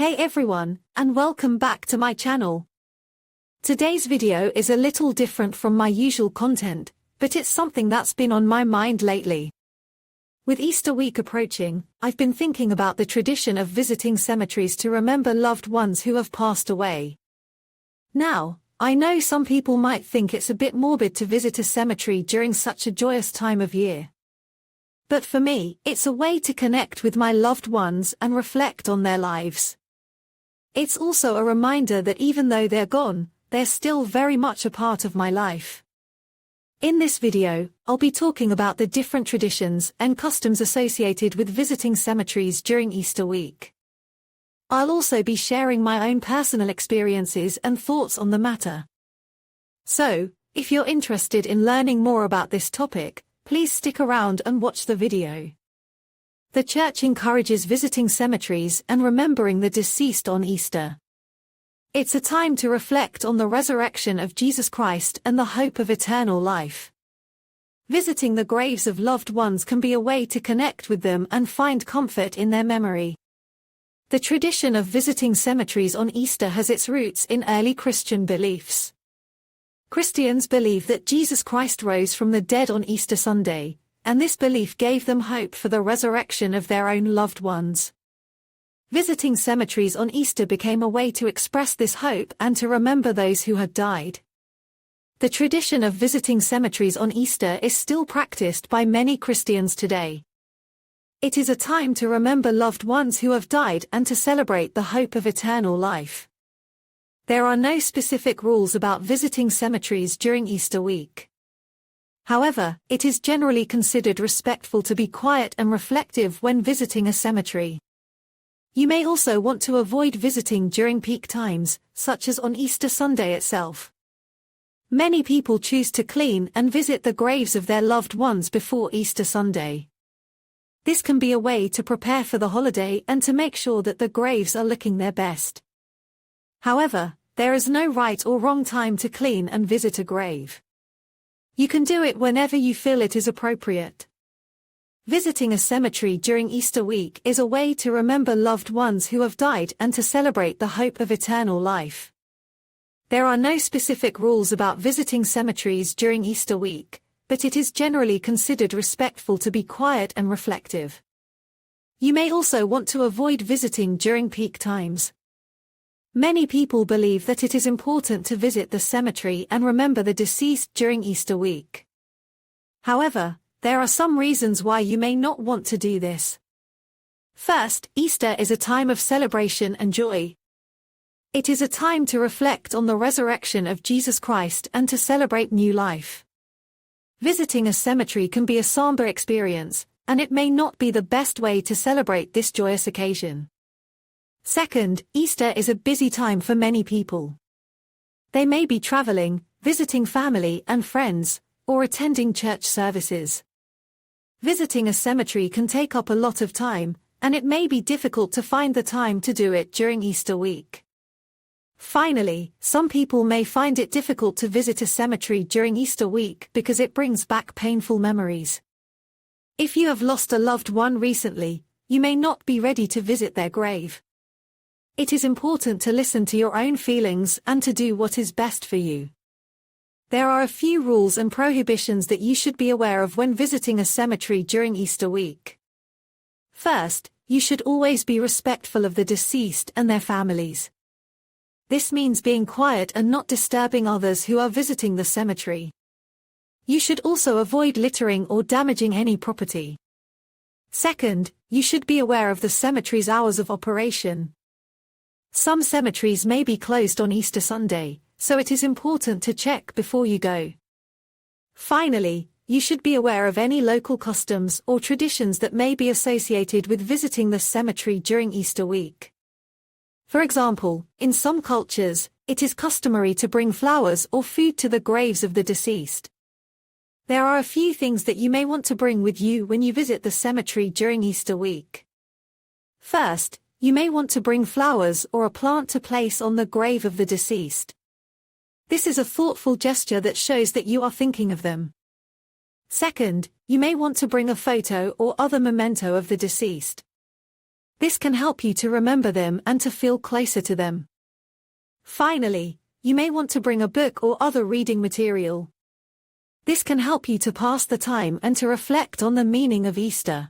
Hey everyone, and welcome back to my channel. Today's video is a little different from my usual content, but it's something that's been on my mind lately. With Easter week approaching, I've been thinking about the tradition of visiting cemeteries to remember loved ones who have passed away. Now, I know some people might think it's a bit morbid to visit a cemetery during such a joyous time of year. But for me, it's a way to connect with my loved ones and reflect on their lives. It's also a reminder that even though they're gone, they're still very much a part of my life. In this video, I'll be talking about the different traditions and customs associated with visiting cemeteries during Easter week. I'll also be sharing my own personal experiences and thoughts on the matter. So, if you're interested in learning more about this topic, please stick around and watch the video. The Church encourages visiting cemeteries and remembering the deceased on Easter. It's a time to reflect on the resurrection of Jesus Christ and the hope of eternal life. Visiting the graves of loved ones can be a way to connect with them and find comfort in their memory. The tradition of visiting cemeteries on Easter has its roots in early Christian beliefs. Christians believe that Jesus Christ rose from the dead on Easter Sunday, and this belief gave them hope for the resurrection of their own loved ones. Visiting cemeteries on Easter became a way to express this hope and to remember those who had died. The tradition of visiting cemeteries on Easter is still practiced by many Christians today. It is a time to remember loved ones who have died and to celebrate the hope of eternal life. There are no specific rules about visiting cemeteries during Easter week. However, it is generally considered respectful to be quiet and reflective when visiting a cemetery. You may also want to avoid visiting during peak times, such as on Easter Sunday itself. Many people choose to clean and visit the graves of their loved ones before Easter Sunday. This can be a way to prepare for the holiday and to make sure that the graves are looking their best. However, there is no right or wrong time to clean and visit a grave. You can do it whenever you feel it is appropriate. Visiting a cemetery during Easter week is a way to remember loved ones who have died and to celebrate the hope of eternal life. There are no specific rules about visiting cemeteries during Easter week, but it is generally considered respectful to be quiet and reflective. You may also want to avoid visiting during peak times. Many people believe that it is important to visit the cemetery and remember the deceased during Easter week. However, there are some reasons why you may not want to do this. First, Easter is a time of celebration and joy. It is a time to reflect on the resurrection of Jesus Christ and to celebrate new life. Visiting a cemetery can be a somber experience, and it may not be the best way to celebrate this joyous occasion. Second, Easter is a busy time for many people. They may be traveling, visiting family and friends, or attending church services. Visiting a cemetery can take up a lot of time, and it may be difficult to find the time to do it during Easter week. Finally, some people may find it difficult to visit a cemetery during Easter week because it brings back painful memories. If you have lost a loved one recently, you may not be ready to visit their grave. It is important to listen to your own feelings and to do what is best for you. There are a few rules and prohibitions that you should be aware of when visiting a cemetery during Easter week. First, you should always be respectful of the deceased and their families. This means being quiet and not disturbing others who are visiting the cemetery. You should also avoid littering or damaging any property. Second, you should be aware of the cemetery's hours of operation. Some cemeteries may be closed on Easter Sunday, so it is important to check before you go. Finally, you should be aware of any local customs or traditions that may be associated with visiting the cemetery during Easter week. For example, in some cultures, it is customary to bring flowers or food to the graves of the deceased. There are a few things that you may want to bring with you when you visit the cemetery during Easter week. First, you may want to bring flowers or a plant to place on the grave of the deceased. This is a thoughtful gesture that shows that you are thinking of them. Second, you may want to bring a photo or other memento of the deceased. This can help you to remember them and to feel closer to them. Finally, you may want to bring a book or other reading material. This can help you to pass the time and to reflect on the meaning of Easter.